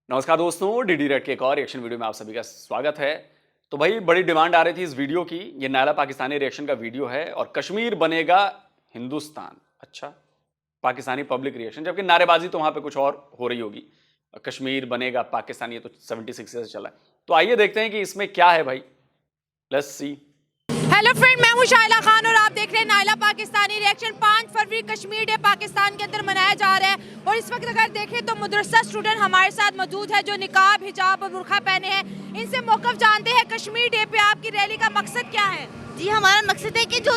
नमस्कार दोस्तों, DD red के एक और रिएक्शन वीडियो में आप सभी का स्वागत है। तो भाई बड़ी डिमांड आ रही थी इस वीडियो की। ये नायला पाकिस्तानी रिएक्शन का वीडियो है और कश्मीर बनेगा हिंदुस्तान। अच्छा, पाकिस्तानी पब्लिक रिएक्शन, जबकि नारेबाजी तो वहां पे कुछ और हो रही होगी। कश्मीर बनेगा पाकिस्तान, ये तो 76 से चला है। तो आइए देखते हैं कि इसमें क्या है भाई। Let's see. हेलो फ्रेंड, मैं हूं शाइला खान और आप देख रहे हैं नायला पाकिस्तानी रिएक्शन। 5 फरवरी कश्मीर डे पाकिस्तान के अंदर मनाया जा रहा है और इस वक्त अगर देखें तो मदरसा स्टूडेंट हमारे साथ मौजूद है जो निकाब, हिजाब और बुर्का पहने हैं। इनसे मौक़िफ़ जानते हैं कश्मीर डे पे आपकी रैली का मकसद क्या है। जी, हमारा मकसद है कि जो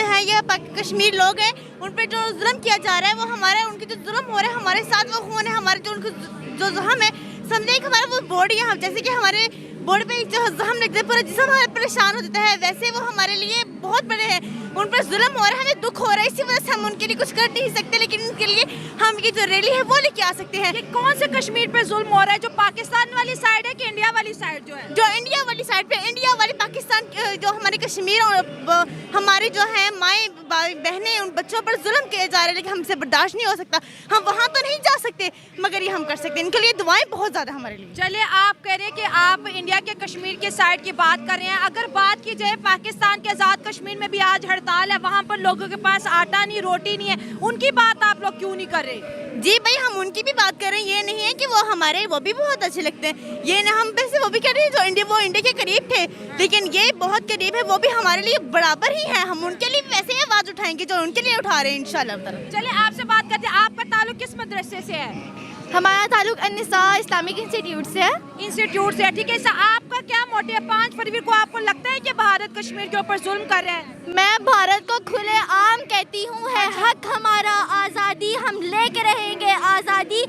है ये कश्मीर लोग हैं उन पर जो जुल्म किया जा रहा है वो हमारे उनके जो जुल्म हो रहे हैं हमारे साथ वो खून है, हमारे जो उनको जो जख्म है समझे कि हमारा वो बॉडी है, जैसे कि हमारे बॉडी पे जो जख्म लगता है पूरा जिस्म हमारे परेशान हो जाता है, वैसे वो हमारे लिए बहुत बड़े हैं। उन पर जुल्म हो रहा है, हमें दुख हो रहा है, इसी वजह से हम उनके लिए कुछ कर नहीं सकते, लेकिन उनके लिए हम ये जो रैली है वो लेके आ सकते हैं। ये कौन से कश्मीर पे जुल्म हो रहा है, जो पाकिस्तान वाली साइड है कि इंडिया वाली साइड जो है? जो इंडिया वाली साइड पे, इंडिया वाली पाकिस्तान जो हमारे कश्मीर और हमारी जो है माएँ बहनें उन बच्चों पर जुल्म किए जा रहे हैं, लेकिन हमसे बर्दाश्त नहीं हो सकता। हम वहाँ तो नहीं जा सकते मगर ये हम कर सकते हैं। इनके लिए दुआएं बहुत ज़्यादा हमारे लिए। चलिए, आप कह रहे हैं कि आप इंडिया के कश्मीर के साइड की बात कर रहे हैं। अगर बात की जाए पाकिस्तान के आज़ाद कश्मीर में भी आज हड़ताल है, वहाँ पर लोगों के पास आटा नहीं, रोटी नहीं है, उनकी बात आप लोग क्यों नहीं कर रहे? जी भाई, हम उनकी भी बात कर रहे हैं, ये नहीं है कि वो भी बहुत अच्छे लगते हैं। ये ना हम वैसे वो भी कह रहे हैं जो इंडिया के करीब थे, लेकिन ये बहुत करीब है, वो भी हमारे लिए बराबर ही है। हम उनके लिए वैसे ही आवाज़ उठाएंगे जो उनके लिए उठा रहे हैं इंशाल्लाह। चलिए, आपसे बात करते हैं। आपका ताल्लुक किस मदरसे से है? हमारा ताल्लुक अन्निसा इस्लामिक इंस्टीट्यूट से है। इंस्टीट्यूट से, ठीक है। आपका क्या मोटिव है? 5 फरवरी को आपको लगता है कि भारत कश्मीर के ऊपर जुल्म कर रहा है? मैं भारत को खुले आम कहती हूँ, है हक हमारा आज़ादी, हम लेके रहेंगे आज़ादी,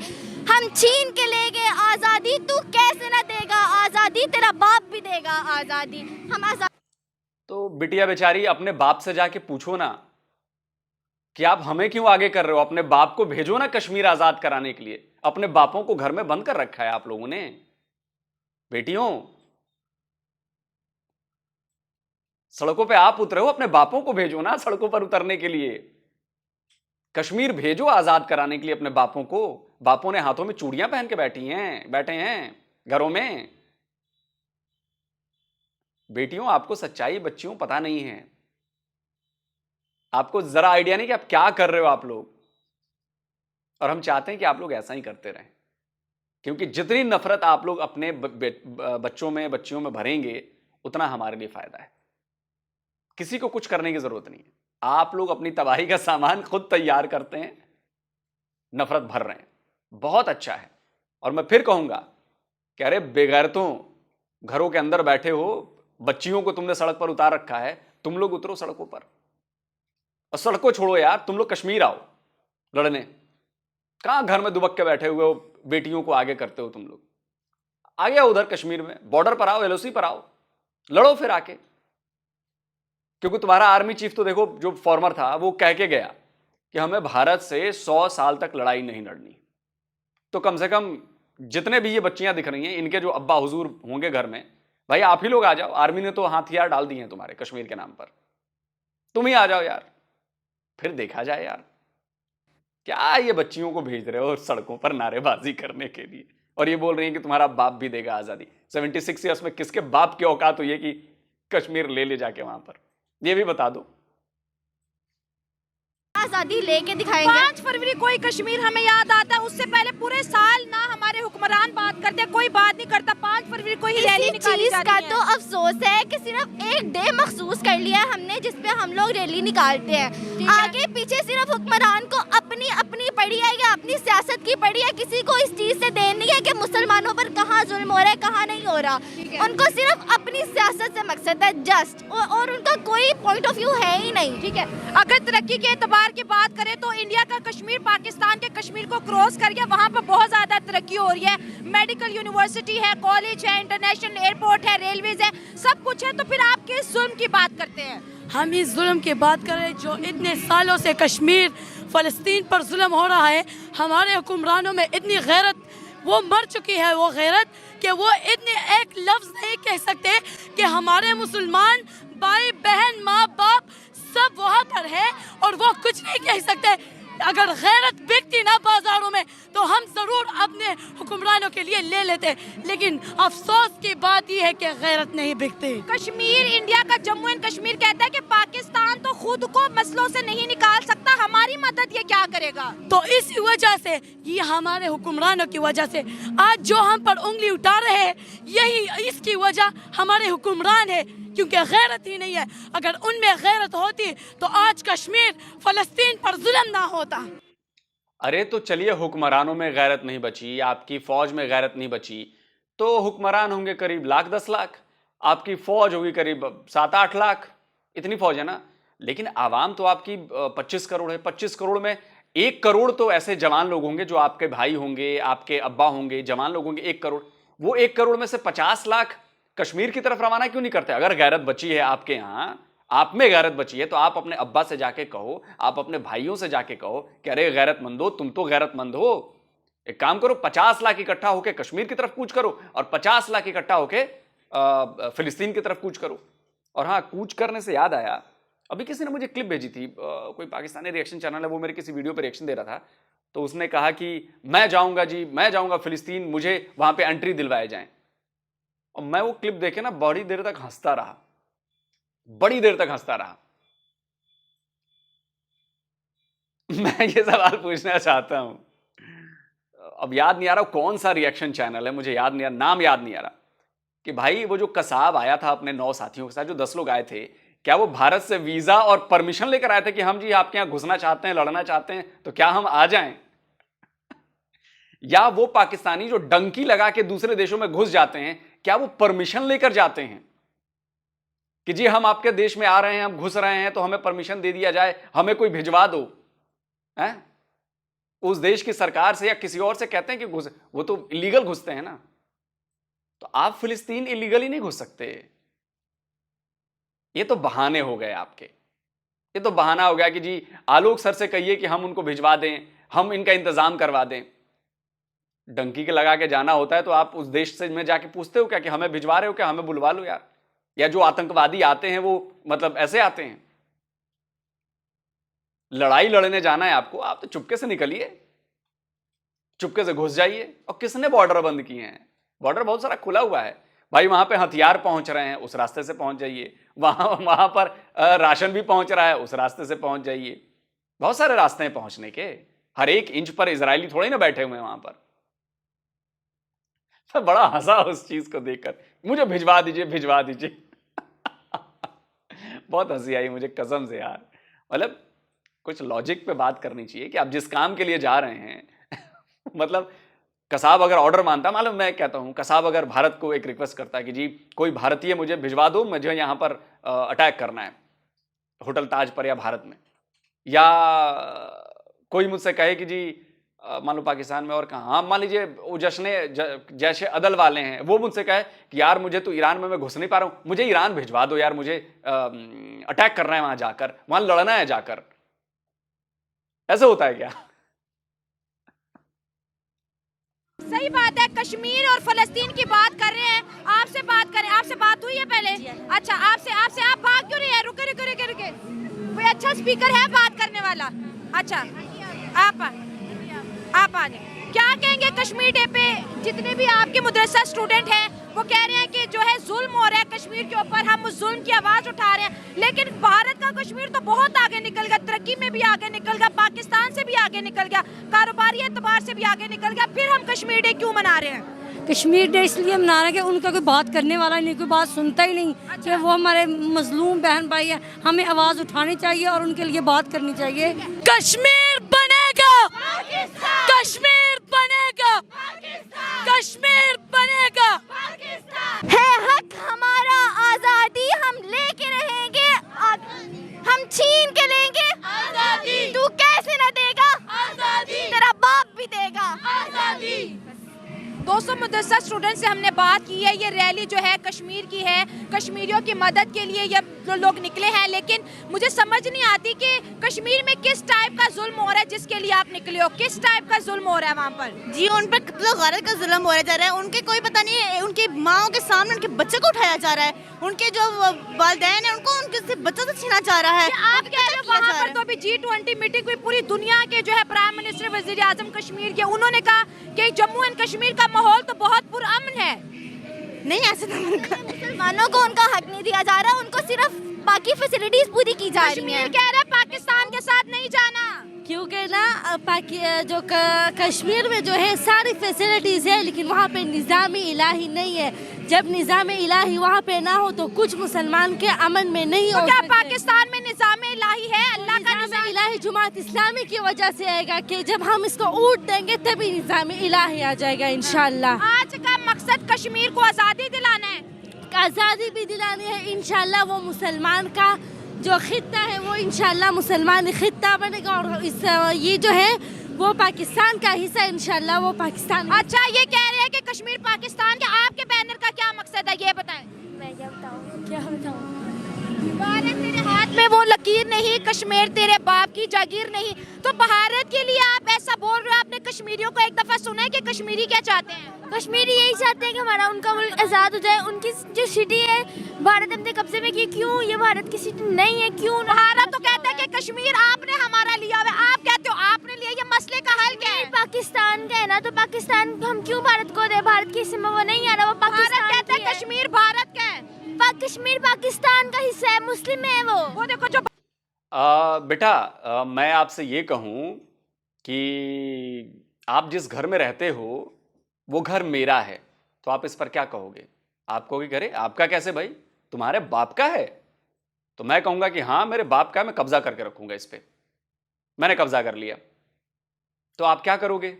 हम छीन के लेंगे आज़ादी, तू कैसे ना देगा आज़ादी, तेरा बाप भी देगा आज़ादी, हम आज़ादी। तो बिटिया बेचारी, अपने बाप से जाके पूछो ना कि आप हमें क्यों आगे कर रहे हो। अपने बाप को भेजो ना कश्मीर आजाद कराने के लिए। अपने बापों को घर में बंद कर रखा है आप लोगों ने। बेटियों, सड़कों पे आप उतरे हो, अपने बापों को भेजो ना सड़कों पर उतरने के लिए। कश्मीर भेजो आजाद कराने के लिए अपने बापों को। बापों ने हाथों में चूड़ियां पहन के बैठे हैं घरों में। बेटियों, आपको सच्चाई बच्चियों पता नहीं है। आपको जरा आइडिया नहीं कि आप क्या कर रहे हो आप लोग। और हम चाहते हैं कि आप लोग ऐसा ही करते रहें, क्योंकि जितनी नफरत आप लोग अपने बच्चों में बच्चियों में भरेंगे उतना हमारे लिए फायदा है। किसी को कुछ करने की जरूरत नहीं है। आप लोग अपनी तबाही का सामान खुद तैयार करते हैं, नफरत भर रहे हैं। बहुत अच्छा है। और मैं फिर कहूंगा कि अरे बेगैरतों, घरों के अंदर बैठे हो, बच्चियों को तुमने सड़क पर उतार रखा है, तुम लोग उतरो सड़कों पर। और सड़कों छोड़ो यार, तुम लोग कश्मीर आओ लड़ने। कहां घर में दुबक के बैठे हुए हो, बेटियों को आगे करते हो तुम लोग। आगे आओ, उधर कश्मीर में बॉर्डर पर आओ, एलओसी पर आओ, लड़ो फिर आके। क्योंकि तुम्हारा आर्मी चीफ तो देखो, जो फॉर्मर था, वो कह के गया कि हमें भारत से 100 साल तक लड़ाई नहीं लड़नी। तो कम से कम जितने भी ये बच्चियां दिख रही हैं, इनके जो अब्बा हुजूर होंगे घर में, भाई आप ही लोग आ जाओ। आर्मी ने तो हथियार डाल दिए हैं तुम्हारे कश्मीर के नाम पर, तुम ही आ जाओ यार, फिर देखा जाए यार। क्या ये बच्चियों को भेज रहे हो सड़कों पर नारेबाजी करने के लिए, और ये बोल रही है कि तुम्हारा बाप भी देगा आजादी। 76 ईयर्स में किसके बाप की औकात हुई है कि कश्मीर ले जाके वहां पर, ये भी बता दो। आज़ादी लेके दिखाएंगे। 5 फरवरी कोई कश्मीर हमें याद आता है, उससे पहले पूरे साल ना हमारे हुक्मरान बात करते, कोई बात नहीं करता। 5 फरवरी को ही रैली निकाली जाती है। तो अफसोस है कि सिर्फ एक डे मखसूस कर लिया है हमने जिसपे हम लोग रैली निकालते हैं। आगे पीछे सिर्फ हुक्मरान को अपनी अपनी पड़ी है या अपनी सियासत की पड़ी है, किसी को इस चीज से देर नहीं है कि मुसलमानों पर कहाँ जुल्म हो रहा है, कहाँ नहीं हो रहा। उनको सिर्फ अपनी सियासत से मकसद है जस्ट, और उनका कोई पॉइंट ऑफ व्यू है ही नहीं। ठीक है, अगर तरक्की के एतबार की बात करें तो इंडिया का कश्मीर पाकिस्तान के कश्मीर को क्रॉस कर गया, वहां पर बहुत ज्यादा तरक्की हो रही है। मेडिकल यूनिवर्सिटी है, कॉलेज है, इंटरनेशनल एयरपोर्ट है, रेलवेज है, सब कुछ है। तो फिर आप किस जुल्म की बात करते हैं? हम इस जुल्म की बात करें जो इतने सालों से कश्मीर फ़लस्तीन पर जुल्म हो रहा है। हमारे हुक्मरानों में इतनी गैरत, वो मर चुकी है वो गैरत, कि वो इतने एक लफ्ज़ नहीं कह सकते कि हमारे मुसलमान भाई बहन माँ बाप सब वहाँ पर है और वो कुछ नहीं कह सकते। अगर गैरत बिकती ना बाजारों में तो हम ज़रूर अपने हुक्मरानों के लिए ले लेते, लेकिन अफसोस की बात यह है कि गैरत नहीं बिकती। कश्मीर, इंडिया का जम्मू एंड कश्मीर कहता है कि पाकिस्तान तो खुद को मसलों से नहीं निकाल सकता, हमारी मदद ये क्या करेगा? तो इसी वजह से, ये हमारे हुक्मरानों की वजह से आज जो हम पर उंगली उठा रहे हैं, यही इसकी वजह हमारे हुक्मरान है, क्योंकि गैरत ही नहीं है। अगर उनमें गैरत होती तो आज कश्मीर फ़लस्तीन पर जुल्म ना होता। अरे तो चलिए, हुक्मरानों में गैरत नहीं बची, आपकी फौज में गैरत नहीं बची, तो हुक्मरान होंगे करीब 1,10 लाख, आपकी फौज होगी करीब 7-8 लाख, इतनी फौज है ना। लेकिन आवाम तो आपकी 25 करोड़ है। 25 करोड़ में 1 करोड़ तो ऐसे जवान लोग होंगे जो आपके भाई होंगे, आपके अब्बा होंगे, जवान लोग होंगे 1 करोड़। वो 1 करोड़ में से 50 लाख कश्मीर की तरफ रवाना क्यों नहीं करते? अगर गैरत बची है आपके यहाँ, आप में गैरत बची है, तो आप अपने अब्बा से जाके कहो, आप अपने भाइयों से जाके कहो कि अरे गैरतमंदो, तुम तो गैरतमंद हो, एक काम करो, 50 लाख इकट्ठा होके कश्मीर की तरफ कूच करो और 50 लाख इकट्ठा होके फिलिस्तीन की तरफ कूच करो। और हाँ, कूच करने से याद आया, अभी किसी ने मुझे क्लिप भेजी थी, कोई पाकिस्तानी रिएक्शन चैनल है, वो मेरे किसी वीडियो पर रिएक्शन दे रहा था, तो उसने कहा कि मैं जाऊंगा जी, मैं जाऊंगा फिलिस्तीन, मुझे वहां पे एंट्री दिलवाए जाएं। और मैं वो क्लिप देखे ना बड़ी देर तक हंसता रहा, बड़ी देर तक हंसता रहा। मैं ये सवाल पूछना चाहता हूं, अब याद नहीं आ रहा कौन सा रिएक्शन चैनल है, मुझे याद नहीं आ रहा, नाम याद नहीं आ रहा, कि भाई वो जो कसाब आया था अपने 9 साथियों के साथ, जो 10 लोग आए थे, क्या वो भारत से वीजा और परमिशन लेकर आए थे कि हम जी आपके यहां घुसना चाहते हैं, लड़ना चाहते हैं, तो क्या हम आ जाएं? या वो पाकिस्तानी जो डंकी लगा के दूसरे देशों में घुस जाते हैं, क्या वो परमिशन लेकर जाते हैं कि जी हम आपके देश में आ रहे हैं, हम घुस रहे हैं, तो हमें परमिशन दे दिया जाए, हमें कोई भिजवा दो? हैं? उस देश की सरकार से या किसी और से कहते हैं कि घुस, वो तो इलीगल घुसते हैं ना। तो आप फिलिस्तीन इलीगली नहीं घुस सकते। ये तो बहाने हो गए आपके, ये तो बहाना हो गया कि जी आलोक सर से कहिए कि हम उनको भिजवा दें, हम इनका इंतजाम करवा दें। डंकी के लगा के जाना होता है तो आप उस देश से में जाके पूछते हो क्या कि हमें भिजवा रहे हो क्या, हमें बुलवा लो यार। या जो आतंकवादी आते हैं वो मतलब ऐसे आते हैं। लड़ाई लड़ने जाना है आपको, आप तो चुपके से निकलिए, चुपके से घुस जाइए। और किसने बॉर्डर बंद किए हैं? बॉर्डर बहुत सारा खुला हुआ है भाई, वहां पे हथियार पहुंच रहे हैं, उस रास्ते से पहुंच जाइए। वहां पर राशन भी पहुंच रहा है, उस रास्ते से पहुंच जाइए। बहुत सारे रास्ते हैं पहुंचने के, हर एक इंच पर इजरायली थोड़े ना बैठे हुए हैं वहां पर। तो बड़ा हंसा उस चीज को देखकर, मुझे भिजवा दीजिए, भिजवा दीजिए। बहुत हंसी आई मुझे कसम से यार। मतलब कुछ लॉजिक पे बात करनी चाहिए कि आप जिस काम के लिए जा रहे हैं मतलब कसाब अगर ऑर्डर मानता, मालूम मैं कहता हूं, कसाब अगर भारत को एक रिक्वेस्ट करता है कि जी कोई भारतीय मुझे भिजवा दो, मुझे यहां पर अटैक करना है होटल ताज पर या भारत में, या कोई मुझसे कहे कि जी मान लो पाकिस्तान में और कहाँ, मान लीजिए वो जैसे अदल वाले हैं, वो मुझसे कहे कि यार मुझे तो ईरान में मैं घुस नहीं पा रहा हूं, मुझे ईरान भिजवा दो यार, मुझे अटैक करना है वहां जाकर, वहां लड़ना है जाकर। ऐसे होता है क्या? सही बात है। कश्मीर और फलस्तीन की बात कर रहे हैं, आपसे बात करें, आपसे बात हुई है पहले? अच्छा, आपसे आप भाग क्यों रहे हैं? रुके रुके रुके रुके, कोई अच्छा स्पीकर है बात करने वाला? अच्छा, आप आ जाए। क्या कहेंगे कश्मीर डे पे? जितने भी आपके मदरसा स्टूडेंट हैं वो कह रहे हैं कि जो है जुल्म हो रहा है कश्मीर के ऊपर, हम उस जुल्म की आवाज उठा रहे हैं, लेकिन भारत का कश्मीर तो बहुत आगे निकल गया, तरक्की में भी आगे निकल गया, पाकिस्तान से भी आगे निकल गया, कारोबारी एतबार से भी आगे निकल गया, फिर हम कश्मीर डे क्यों मना रहे हैं? कश्मीर डे इसलिए मना रहे हैं कि उनका कोई बात करने वाला नहीं, कोई बात सुनता ही नहीं। कि वो हमारे मजलूम बहन भाई है, हमें आवाज़ उठानी चाहिए और उनके लिए बात करनी चाहिए। कश्मीर बनेगा, कश्मीर बनेगा, कश्मीर बनेगा। है हक हमारा आजादी, हम लेके रहेंगे, हम छीन के लेंगे आजादी। तू कैसे न देगा आजादी, तेरा बाप भी देगा आजादी। 200 मुदस्सर स्टूडेंट से हमने बात की है। ये रैली जो है कश्मीर की है, कश्मीरियों की मदद के लिए ये लोग निकले हैं, लेकिन मुझे समझ नहीं आती कि कश्मीर में किस टाइप का जुल्म हो रहा है जिसके लिए आप निकले हो, किस टाइप का जुल्म हो रहा है वहाँ पर? जी उन पर तो गैरत का जुल्म हो जा रहा है, उनके कोई पता नहीं है, उनकी माओ के सामने उनके बच्चे को उठाया जा रहा है, उनके जो वालिदैन है उनको उनके बच्चों से छीना जा रहा है। आप कह रहे हो वहाँ पर तो अभी G20 मीटिंग हुई, पूरी दुनिया के जो है प्राइम मिनिस्टर, वजीर आजम कश्मीर के, उन्होंने कहा कि जम्मू एंड कश्मीर का माहौल तो बहुत पुरअमन है। नहीं ऐसे तो मुसलमानों को उनका हक नहीं दिया जा रहा, उनको सिर्फ बाकी फैसिलिटीज पूरी की जा रही हैं। कह रहा है पाकिस्तान के साथ नहीं जाना, क्योंकि ना जो कश्मीर में जो है सारी फैसिलिटीज़ है, लेकिन वहाँ पे निज़ाम इलाही नहीं है। जब निज़ाम इलाही वहाँ पे ना हो तो कुछ मुसलमान के अमन में नहीं हो। क्या पाकिस्तान में निज़ाम इलाही है? अल्लाह का निज़ाम इलाही जुमात इस्लामी की वजह से आएगा कि जब हम इसको ऊट देंगे तभी निज़ाम इलाही आ जाएगा इंशाल्लाह। आज का मकसद कश्मीर को आज़ादी दिलाना है, आज़ादी भी दिलानी है इंशाल्लाह। वो मुसलमान का जो खित्ता है वो इंशाल्लाह मुसलमान खित्ता बनेगा, और इस ये जो है वो पाकिस्तान का हिस्सा इंशाल्लाह वो पाकिस्तान। अच्छा, ये कह रहे हैं कि कश्मीर पाकिस्तान के, आपके बैनर का क्या मकसद है ये बताएं? मैं क्या बताऊँ? भारत तेरे हाथ में वो लकीर नहीं, कश्मीर तेरे बाप की जागीर नहीं। तो भारत के लिए आप ऐसा बोल रहे हो, आपने कश्मीरियों को एक दफा सुना है कि कश्मीरी क्या चाहते हैं? कश्मीरी यही चाहते हैं कि हमारा उनका मुल्क आज़ाद हो जाए। उनकी जो सिटी है भारत अपने कब्जे में की, क्यों ये भारत की सिटी नहीं है? क्यों भारत तो कहता है कि कश्मीर आपने हमारा लिया हुआ है, आप कहते हो आपने लिया, ये मसले का हल क्या है? पाकिस्तान का है ना, तो पाकिस्तान हम क्यों भारत को दे? भारत की हिस्से में वो नहीं आ रहा, वो पाकिस्तान कहता है कश्मीर भारत का है, कश्मीर पाकिस्तान का हिस्सा है, मुस्लिम है वो देखो जो बेटा, मैं आपसे ये कहूं कि आप जिस घर में रहते हो वो घर मेरा है, तो आप इस पर क्या कहोगे? आप कहोगे करे आपका कैसे भाई, तुम्हारे बाप का है? तो मैं कहूंगा कि हाँ मेरे बाप का है, मैं कब्जा करके रखूंगा इस पे, मैंने कब्जा कर लिया। तो आप क्या करोगे?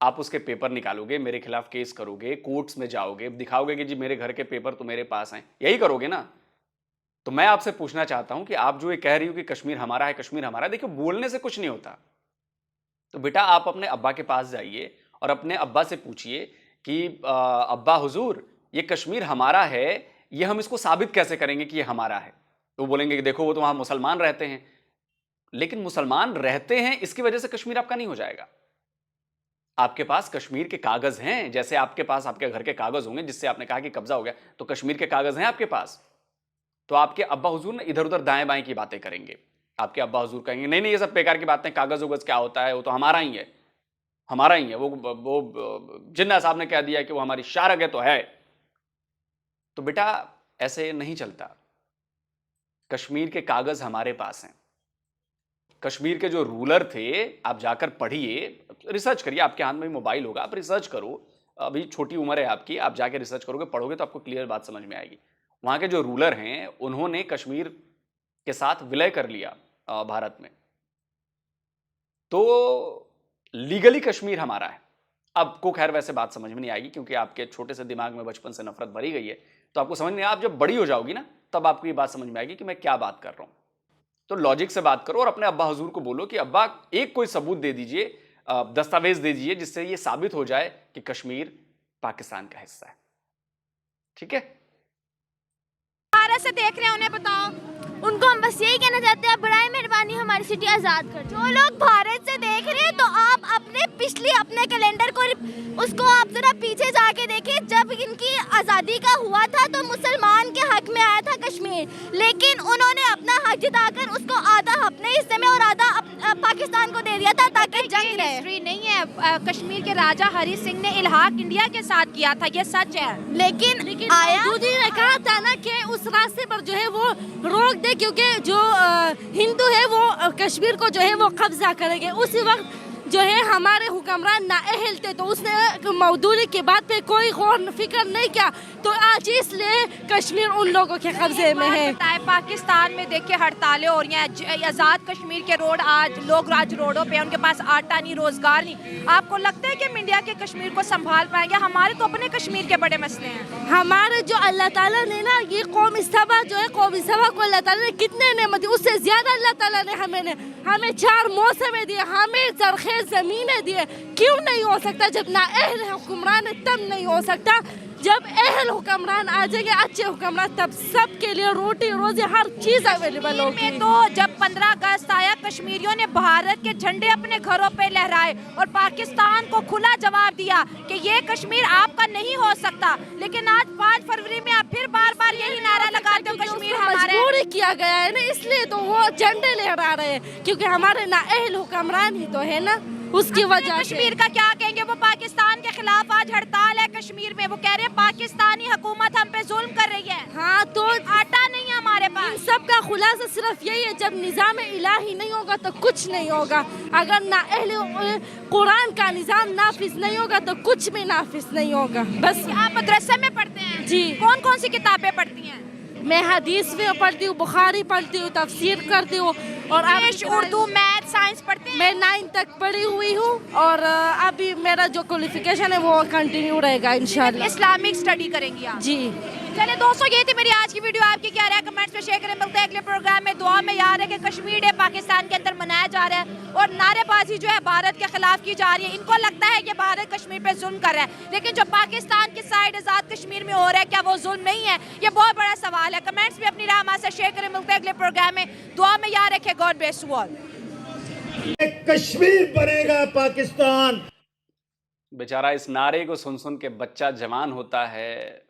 आप उसके पेपर निकालोगे, मेरे खिलाफ केस करोगे, कोर्ट्स में जाओगे, दिखाओगे कि जी मेरे घर के पेपर तो मेरे पास हैं, यही करोगे ना? तो मैं आपसे पूछना चाहता हूं कि आप जो ये कह रही हो कि कश्मीर हमारा है, कश्मीर हमारा है, देखिए बोलने से कुछ नहीं होता। तो बेटा आप अपने अब्बा के पास जाइए और अपने अब्बा से पूछिए कि अब्बा हुजूर ये कश्मीर हमारा है, ये हम इसको साबित कैसे करेंगे कि ये हमारा है? तो बोलेंगे कि देखो वो तो वहां मुसलमान रहते हैं। लेकिन मुसलमान रहते हैं इसकी वजह से कश्मीर आपका नहीं हो जाएगा। आपके पास कश्मीर के कागज हैं, जैसे आपके पास आपके घर के कागज होंगे जिससे आपने कहा कि कब्जा हो गया, तो कश्मीर के कागज हैं आपके पास। तो आपके अब्बा हुजूर ना इधर उधर दाएं बाएं की बातें करेंगे। आपके अब्बा हुजूर कहेंगे नहीं नहीं ये सब बेकार की बातें, कागज उगज क्या होता है, वो तो हमारा ही है, हमारा ही है। वो जिन्ना साहब ने कह दिया कि वो हमारी शारग है तो है। तो बेटा ऐसे नहीं चलता। कश्मीर के कागज हमारे पास हैं। कश्मीर के जो रूलर थे, आप जाकर पढ़िए, रिसर्च करिए, आपके हाथ में मोबाइल होगा, आप रिसर्च करो, अभी छोटी उम्र है आपकी, आप जाके रिसर्च करोगे, पढ़ोगे तो आपको क्लियर बात समझ में आएगी। वहां के जो रूलर हैं उन्होंने कश्मीर के साथ विलय कर लिया भारत में, तो लीगली कश्मीर हमारा है। आपको खैर वैसे बात समझ में नहीं आएगी क्योंकि आपके छोटे से दिमाग में बचपन से नफरत भरी गई है, तो आपको समझ नहीं, आप जब बड़ी हो जाओगी ना तब आपको ये बात समझ में आएगी कि मैं क्या बात कर रहा हूं। तो लॉजिक से बात करो और अपने अब्बा हुजूर को बोलो कि अब्बा एक कोई सबूत दे दीजिए, दस्तावेज दे दीजिए जिससे ये साबित हो जाए कि कश्मीर पाकिस्तान का हिस्सा है। ठीक है? भारत से देख रहे हैं उन्हें बताओ। उनको हम बस यही कहना चाहते हैं, बराए मेहरबानी हमारी सिटी आज़ाद कर। जो लोग भारत से देख रहे हैं तो आप अपने कैलेंडर को उसको आप जरा पीछे जाके देखें। जब इनकी आज़ादी का हुआ था तो मुसलमान के हक में आया था कश्मीर, लेकिन उन्होंने अपना हक जिताकर उसको आधा अपने हिस्से में और आधा पाकिस्तान को दे दिया था ताकि जंग रहे। हिस्ट्री नहीं है, कश्मीर के राजा हरि सिंह ने इल्हाक इंडिया के साथ किया था, ये सच है। लेकिन आया मोदी ने कहा था ना कि उस रास्ते पर जो है वो रोक दे, क्योंकि जो हिंदू है वो कश्मीर को जो है वो कब्जा करेंगे। उसी वक्त जो है हमारे हुक्मरान नाअहल थे, तो उसने मौदूदी के बात पे कोई गौर फिक्र नहीं किया, तो आज इसलिए कश्मीर उन लोगों के कब्जे में है। पाकिस्तान में देखिए हड़तालें हो रही हैं, आज़ाद कश्मीर के रोड आज लोग राज रोडों पे, उनके पास आटा नहीं, रोजगार नहीं। आपको लगता है कि हम इंडिया के कश्मीर को संभाल पाएंगे? हमारे तो अपने कश्मीर के बड़े मसले हैं। हमारे जो अल्लाह ताला ने ना ये कौमी सभा जो है, कौमी सभा को अल्लाह ताला ने कितने नेमत दी, उससे ज्यादा अल्लाह ताला ने हमें 4 मौसमें दिए, हमें जरखे दिए, ज़मीनें दिए, क्यों नहीं हो सकता? जब नाअहल हुक्मरान है तब नहीं हो सकता। जब अहल हुक्मरान आ जाएंगे, अच्छे हुक्मरान, तब सबके लिए रोटी रोजी हर चीज़ अवेलेबल होगी। में तो जब 15 अगस्त आया, कश्मीरियों ने भारत के झंडे अपने घरों पे लहराए और पाकिस्तान को खुला जवाब दिया कि ये कश्मीर आपका नहीं हो सकता। लेकिन आज 5 फरवरी में आप फिर बार बार यही नारा लगाते हो कश्मीर हमारा है। मजबूर किया गया है ना, इसलिए तो वो झंडे लहरा रहे हैं, क्योंकि हमारे नाअहल हुक्मरान ही तो है ना, उसकी वजह से। कश्मीर का क्या कहेंगे? वो पाकिस्तान के खिलाफ आज हड़ताल है कश्मीर में, वो कह रहे हैं पाकिस्तानी हुकूमत हम पे जुल्म कर रही है। हाँ, तो आटा नहीं है हमारे पास। इन सब का खुलासा सिर्फ यही है, जब निज़ाम इलाही नहीं होगा तो कुछ नहीं होगा। अगर नाअहल कुरान का निज़ाम नाफिज नहीं होगा तो कुछ भी नाफिज नहीं होगा। बस आप मदरसे में पढ़ते हैं जी। कौन कौन सी किताबें पढ़ती हैं? मैं हदीस में पढ़ती हूँ, बुखारी पढ़ती हूँ, तफसीर करती हूँ, और इंग्लिश, उर्दू, मैथ, साइंस पढ़ते हैं? मैं 9 तक पढ़ी हुई हूँ, और अभी मेरा जो क्वालिफिकेशन है वो कंटिन्यू रहेगा इंशाल्लाह। इस्लामिक स्टडी करेंगी आप? जी। चले दोस्तों, ये थी मेरी आज की वीडियो। आपकी क्या राय है कमेंट्स में शेयर करें। मिलते हैं अगले प्रोग्राम में। दुआ में याद है कि कश्मीर डे पाकिस्तान के अंदर मनाया जा रहा है और नारेबाजी जो है भारत के खिलाफ की जा रही है। इनको लगता है कि भारत कश्मीर पे जुल्म कर रहा है, लेकिन जो पाकिस्तान की साइड आज़ाद कश्मीर में हो रहा है, क्या वो जुल्म नहीं है? ये बहुत बड़ा सवाल है। कमेंट्स में अपनी राय हमारे साथ शेयर करें। मिलते हैं अगले प्रोग्राम में। दुआ में याद रखें। God bless you all. Kashmir बनेगा पाकिस्तान। बेचारा इस नारे को सुन सुन के बच्चा जवान होता है,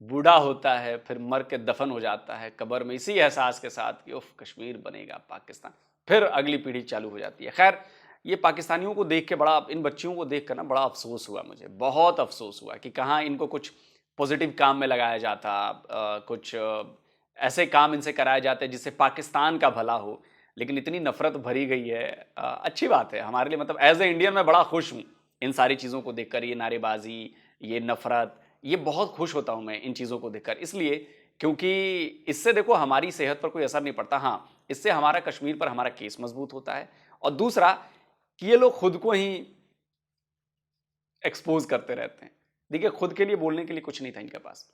बूढ़ा होता है, फिर मर के दफन हो जाता है कब्र में, इसी एहसास के साथ कि उफ कश्मीर बनेगा पाकिस्तान। फिर अगली पीढ़ी चालू हो जाती है। खैर, ये पाकिस्तानियों को देख के बड़ा, इन बच्चियों को देख कर ना बड़ा अफसोस हुआ मुझे, बहुत अफसोस हुआ कि कहाँ इनको कुछ पॉजिटिव काम में लगाया जाता, कुछ ऐसे काम इनसे कराए जाते जिससे पाकिस्तान का भला हो, लेकिन इतनी नफरत भरी गई है। अच्छी बात है हमारे लिए, मतलब एज ए इंडियन मैं बड़ा खुश हूँ इन सारी चीज़ों को देखकर, ये नारेबाजी, ये नफरत, ये बहुत खुश होता हूँ मैं इन चीज़ों को देखकर, इसलिए क्योंकि इससे देखो हमारी सेहत पर कोई असर नहीं पड़ता। हाँ, इससे हमारा कश्मीर पर हमारा केस मजबूत होता है, और दूसरा कि ये लोग खुद को ही एक्सपोज करते रहते हैं। देखिए, खुद के लिए बोलने के लिए कुछ नहीं था इनके पास।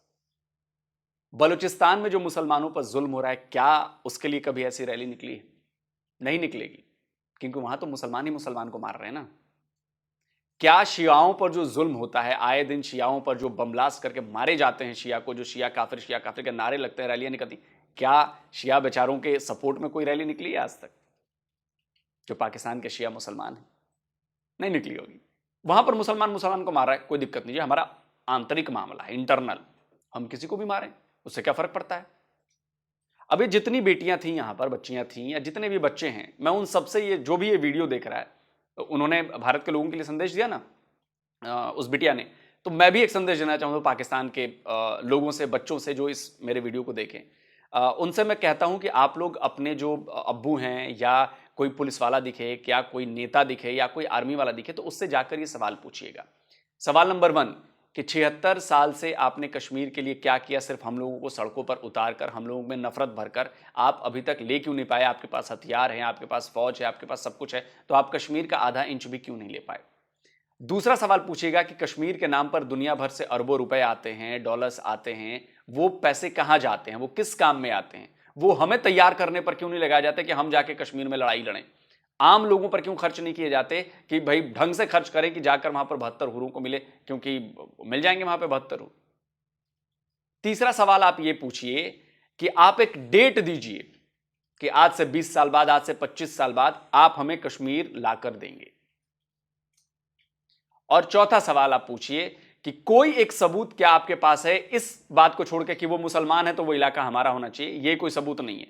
बलूचिस्तान में जो मुसलमानों पर जुल्म हो रहा है, क्या उसके लिए कभी ऐसी रैली निकली है? नहीं निकलेगी, क्योंकि वहां तो मुसलमान ही मुसलमान को मार रहे हैं ना। क्या शियाओं पर जो जुल्म होता है, आए दिन शियाओं पर जो बम ब्लास्ट करके मारे जाते हैं शिया को, जो शिया काफिर के नारे लगते हैं, रैलियां निकलती, क्या शिया बेचारों के सपोर्ट में कोई रैली निकली है आज तक? जो पाकिस्तान के शिया मुसलमान हैं, नहीं निकली होगी। वहां पर मुसलमान को मार रहा है, कोई दिक्कत नहीं है, हमारा आंतरिक मामला है, इंटरनल। हम किसी को भी मारें, उससे क्या फर्क पड़ता है? अभी जितनी बेटियां थी यहाँ पर, बच्चियां थी, या जितने भी बच्चे हैं, मैं उन सबसे, ये जो भी ये वीडियो देख रहा है, तो उन्होंने भारत के लोगों के लिए संदेश दिया ना, उस बिटिया ने, तो मैं भी एक संदेश देना चाहूँगा पाकिस्तान के लोगों से, बच्चों से जो इस मेरे वीडियो को देखें। उनसे मैं कहता हूँ कि आप लोग अपने जो अब्बू हैं, या कोई पुलिस वाला दिखे, या कोई नेता दिखे, या कोई आर्मी वाला दिखे, तो उससे जाकर ये सवाल पूछिएगा। सवाल नंबर 1 कि 76 साल से आपने कश्मीर के लिए क्या किया? सिर्फ हम लोगों को सड़कों पर उतार कर, हम लोगों में नफरत भरकर आप अभी तक ले क्यों नहीं पाए? आपके पास हथियार हैं, आपके पास फौज है, आपके पास सब कुछ है, तो आप कश्मीर का आधा इंच भी क्यों नहीं ले पाए? दूसरा सवाल पूछिएगा कि कश्मीर के नाम पर दुनिया भर से अरबों रुपए आते हैं, डॉलर्स आते हैं, वो पैसे कहाँ जाते हैं? वो किस काम में आते हैं? वो हमें तैयार करने पर क्यों नहीं लगाए जाते कि हम जाके कश्मीर में लड़ाई लड़ें? आम लोगों पर क्यों खर्च नहीं किए जाते कि भाई ढंग से खर्च करें कि जाकर वहां पर 72 हुरों को मिले, क्योंकि मिल जाएंगे वहां पे 72 हुर। तीसरा सवाल आप ये पूछिए कि आप एक डेट दीजिए कि आज से 20 साल बाद, आज से 25 साल बाद आप हमें कश्मीर लाकर देंगे। और चौथा सवाल आप पूछिए कि कोई एक सबूत क्या आपके पास है इस बात को छोड़ के कि वो मुसलमान है तो वो इलाका हमारा होना चाहिए? ये कोई सबूत नहीं है,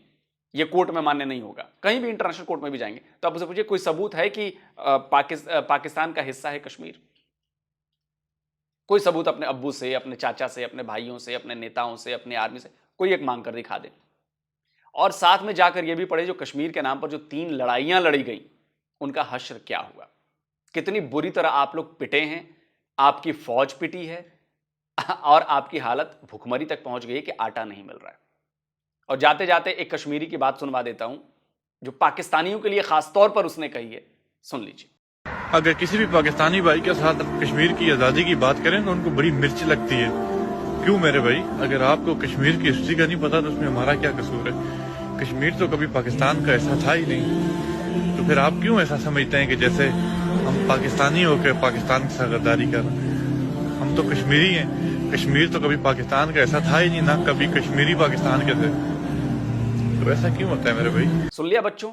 ये कोर्ट में मान्य नहीं होगा। कहीं भी इंटरनेशनल कोर्ट में भी जाएंगे तो आप उसे पूछिए कोई सबूत है कि पाकिस्तान का हिस्सा है कश्मीर? कोई सबूत अपने अब्बू से, अपने चाचा से, अपने भाइयों से, अपने नेताओं से, अपने आर्मी से कोई एक मांग कर दिखा दे। और साथ में जाकर यह भी पढ़े जो कश्मीर के नाम पर जो 3 लड़ाइयां लड़ी गई, उनका हश्र क्या हुआ? कितनी बुरी तरह आप लोग पिटे हैं, आपकी फौज पिटी है, और आपकी हालत भुखमरी तक पहुंच गई कि आटा नहीं मिल रहा है। और जाते जाते एक कश्मीरी की बात सुनवा देता हूं जो पाकिस्तानियों के लिए खास तौर पर उसने कही है, सुन लीजिए। अगर किसी भी पाकिस्तानी भाई के साथ कश्मीर की आज़ादी की बात करें तो उनको बड़ी मिर्च लगती है। क्यों मेरे भाई? अगर आपको कश्मीर की हिस्ट्री का नहीं पता तो उसमें हमारा क्या कसूर है? कश्मीर तो कभी पाकिस्तान का ऐसा था ही नहीं। तो फिर आप क्यों ऐसा समझते हैं कि जैसे हम पाकिस्तानी होकर पाकिस्तान के साथ गद्दारी कर रहे हैं? हम तो कश्मीरी हैं। कश्मीर तो कभी पाकिस्तान का ऐसा था ही नहीं, ना कभी कश्मीरी पाकिस्तान के थे। तो ऐसा क्यों होता है मेरे भाई? सुन लिया बच्चों?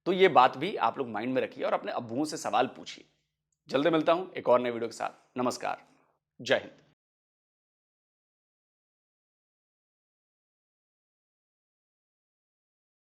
तो ये बात भी आप लोग माइंड में रखिए और अपने अब्बुओं से सवाल पूछिए। जल्दी मिलता हूं एक और नए वीडियो के साथ। नमस्कार, जय हिंद।